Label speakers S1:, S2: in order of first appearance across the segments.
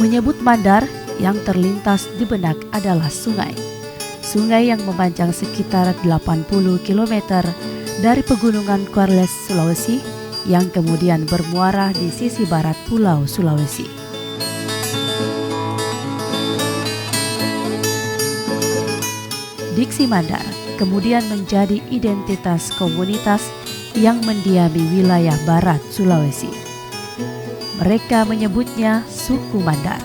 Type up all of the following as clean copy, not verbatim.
S1: Menyebut Mandar, yang terlintas di benak adalah sungai. Sungai yang memanjang sekitar 80 km dari pegunungan Kuarles, Sulawesi, yang kemudian bermuara di sisi barat Pulau Sulawesi. Diksi Mandar kemudian menjadi identitas komunitas yang mendiami wilayah barat Sulawesi. Mereka menyebutnya suku Mandar.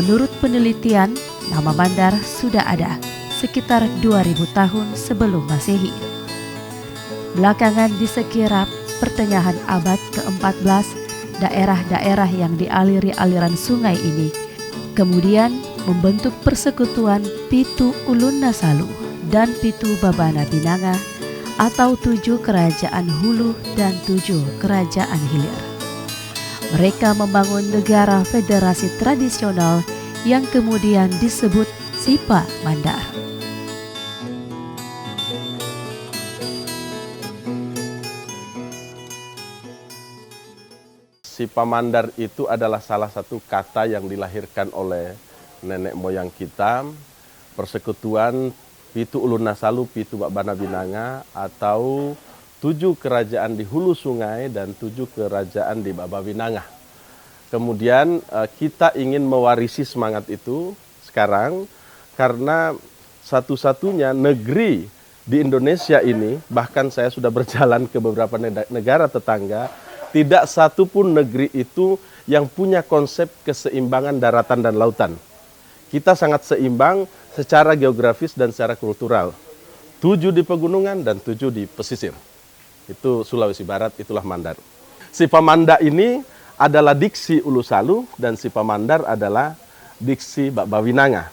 S1: Menurut penelitian, nama Mandar sudah ada sekitar 2000 tahun sebelum Masehi. Belakangan di sekira pertengahan abad ke-14, daerah-daerah yang dialiri aliran sungai ini kemudian membentuk persekutuan Pitu Ulun Nasalu dan Pitu Babana Binanga atau 7 kerajaan hulu dan 7 kerajaan hilir. Mereka membangun negara federasi tradisional yang kemudian disebut Sipa Mandar.
S2: Sipa Mandar itu adalah salah satu kata yang dilahirkan oleh nenek moyang kita, persekutuan Pitu Ulun Nasalu, Pitu Babana Binanga, atau 7 kerajaan di hulu sungai dan 7 kerajaan di Babawinanga. Kemudian kita ingin mewarisi semangat itu sekarang karena satu-satunya negeri di Indonesia ini, bahkan saya sudah berjalan ke beberapa negara tetangga, tidak satu pun negeri itu yang punya konsep keseimbangan daratan dan lautan. Kita sangat seimbang secara geografis dan secara kultural. 7 di pegunungan dan 7 di pesisir. Itu Sulawesi Barat, itulah Mandar. Sipa Manda ini adalah diksi Ulu Salu dan Sipa Mandar adalah diksi Babawinanga.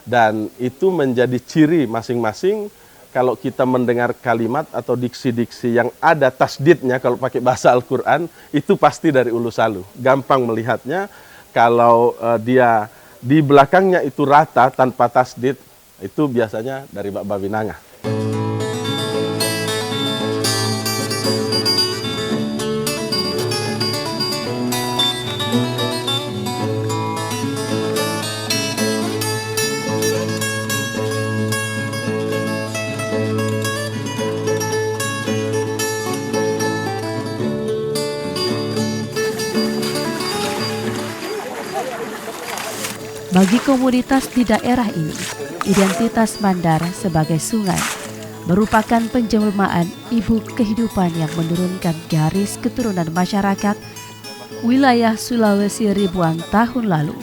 S2: Dan itu menjadi ciri masing-masing kalau kita mendengar kalimat atau diksi-diksi yang ada tasdidnya, kalau pakai bahasa Al-Quran, itu pasti dari Ulu Salu. Gampang melihatnya kalau dia di belakangnya itu rata tanpa tasdid, itu biasanya dari Babawinanga.
S1: Bagi komunitas di daerah ini, identitas Mandar sebagai sungai merupakan penjelmaan ibu kehidupan yang menurunkan garis keturunan masyarakat wilayah Sulawesi ribuan tahun lalu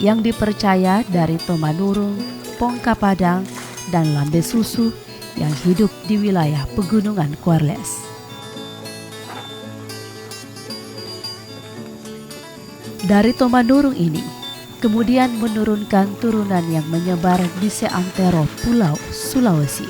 S1: yang dipercaya dari Tomanurung, Pongka Padang, dan Lambe Susu yang hidup di wilayah pegunungan Kuarles. Dari Tomanurung ini kemudian menurunkan turunan yang menyebar di seantero Pulau Sulawesi.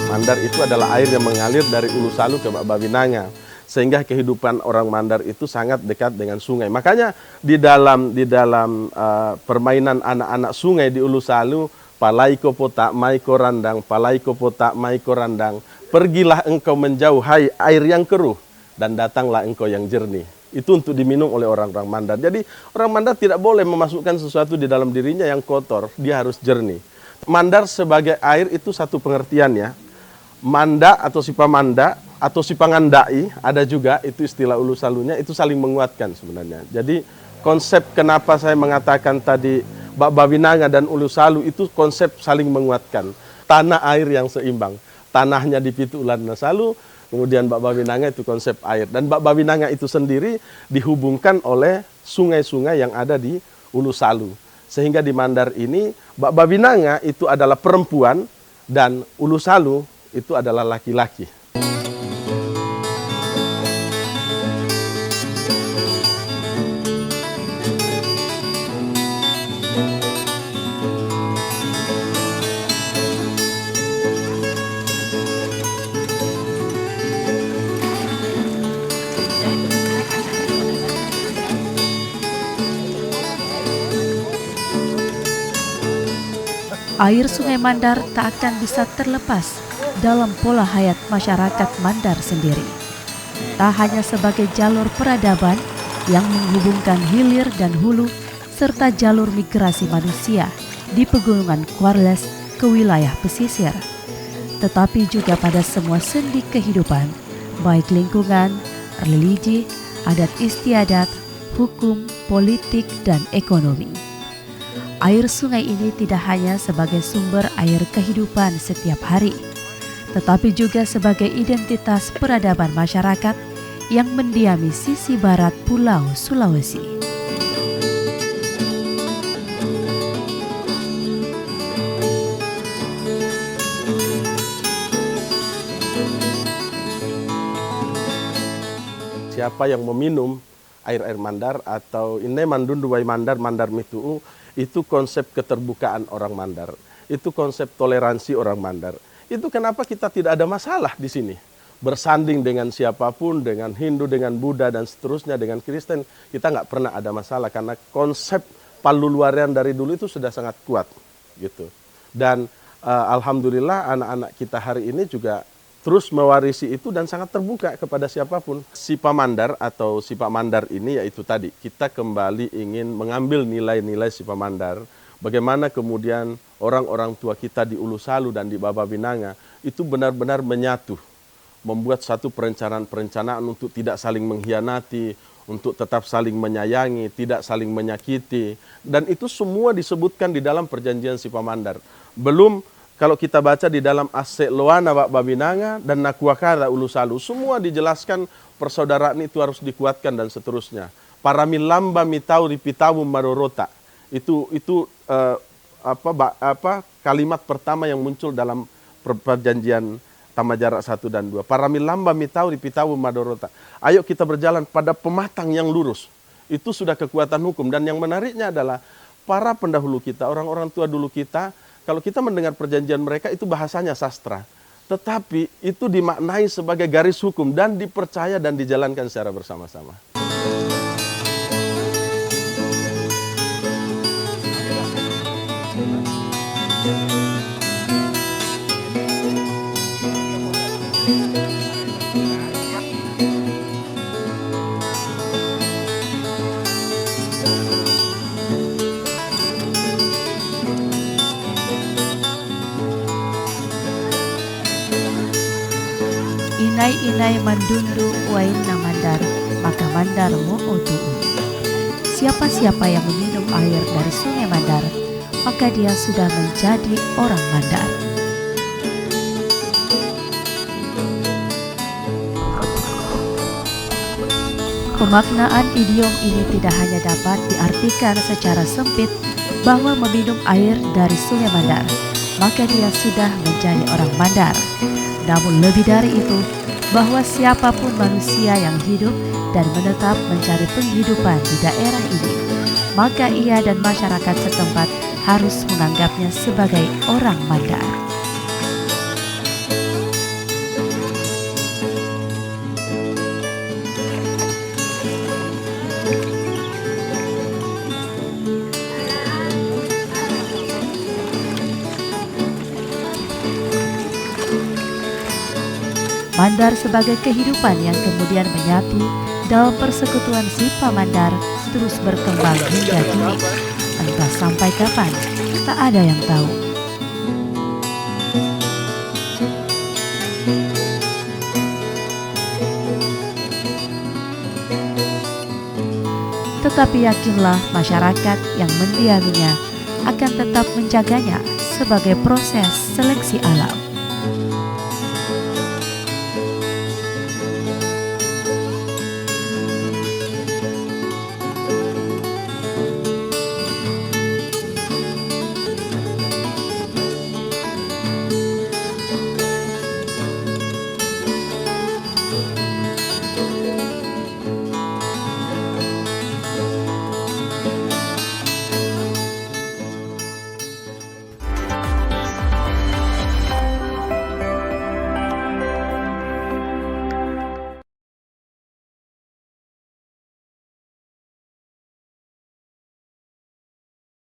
S2: Mandar itu adalah air yang mengalir dari Ulu Salu ke Babawinanga. Sehingga kehidupan orang Mandar itu sangat dekat dengan sungai. Makanya di dalam permainan anak-anak sungai di Ulu Salu, palaiko pota maiko randang, palaiko pota maiko randang, pergilah engkau menjauh hai air yang keruh dan datanglah engkau yang jernih. Itu untuk diminum oleh orang-orang Mandar. Jadi orang Mandar tidak boleh memasukkan sesuatu di dalam dirinya yang kotor, dia harus jernih. Mandar sebagai air itu satu pengertian ya. Manda atau Sipa Manda atau Sipangandai, ada juga itu istilah Ulu Salunya, itu saling menguatkan sebenarnya. Jadi konsep kenapa saya mengatakan tadi Babawinanga dan Ulu Salu itu konsep saling menguatkan. Tanah air yang seimbang. Tanahnya di Pitu Ulun Nasalu, kemudian Babawinanga itu konsep air. Dan Babawinanga itu sendiri dihubungkan oleh sungai-sungai yang ada di Ulu Salu. Sehingga di Mandar ini Babawinanga itu adalah perempuan dan Ulu Salu itu adalah laki-laki.
S1: Air Sungai Mandar tak akan bisa terlepas dalam pola hayat masyarakat Mandar sendiri. Tak hanya sebagai jalur peradaban yang menghubungkan hilir dan hulu serta jalur migrasi manusia di pegunungan Quarles ke wilayah pesisir, tetapi juga pada semua sendi kehidupan, baik lingkungan, religi, adat istiadat, hukum, politik, dan ekonomi. Air sungai ini tidak hanya sebagai sumber air kehidupan setiap hari, tetapi juga sebagai identitas peradaban masyarakat yang mendiami sisi barat Pulau Sulawesi.
S2: Siapa yang meminum air Mandar atau ini mandundu wai Mandar, Mandar mituu, itu konsep keterbukaan orang Mandar. Itu konsep toleransi orang Mandar. Itu kenapa kita tidak ada masalah di sini. Bersanding dengan siapapun, dengan Hindu, dengan Buddha, dan seterusnya, dengan Kristen, kita nggak pernah ada masalah. Karena konsep paluluarian dari dulu itu sudah sangat kuat. Gitu. Dan alhamdulillah anak-anak kita hari ini juga terus mewarisi itu dan sangat terbuka kepada siapapun. Sipa Mandar atau Sipa Mandar ini yaitu tadi, kita kembali ingin mengambil nilai-nilai Sipa Mandar. Bagaimana kemudian orang-orang tua kita di Ulu Salu dan di Bababinanga itu benar-benar menyatu. Membuat satu perencanaan-perencanaan untuk tidak saling mengkhianati, untuk tetap saling menyayangi, tidak saling menyakiti. Dan itu semua disebutkan di dalam perjanjian Sipa Mandar. Belum kalau kita baca di dalam Asek Loana Bababinanga dan Nakuakara Ulu Salu, semua dijelaskan persaudaraan itu harus dikuatkan dan seterusnya. Para milamba mitau ripitawu marorota. Itu kalimat pertama yang muncul dalam perjanjian Tamajarak 1 dan 2. Para milamba mitau ripitawu marorota. Ayo kita berjalan pada pematang yang lurus. Itu sudah kekuatan hukum. Dan yang menariknya adalah para pendahulu kita, orang-orang tua dulu kita, kalau kita mendengar perjanjian mereka itu bahasanya sastra. Tetapi itu dimaknai sebagai garis hukum dan dipercaya dan dijalankan secara bersama-sama.
S1: Inai-inai mandundu waina Mandar, maka Mandar mo otuu. Siapa-siapa yang meminum air dari Sungai Mandar, maka dia sudah menjadi orang Mandar. Pemaknaan idiom ini tidak hanya dapat diartikan secara sempit bahwa meminum air dari Sungai Mandar, maka dia sudah menjadi orang Mandar. Namun lebih dari itu, bahwa siapapun manusia yang hidup dan menetap mencari penghidupan di daerah ini, maka ia dan masyarakat setempat harus menganggapnya sebagai orang Mandar. Mandar sebagai kehidupan yang kemudian menyatu dalam persekutuan Sipa Mandar terus berkembang hingga kini. Entah sampai kapan, tak ada yang tahu. Tetapi yakinlah masyarakat yang mendiaminya akan tetap menjaganya sebagai proses seleksi alam.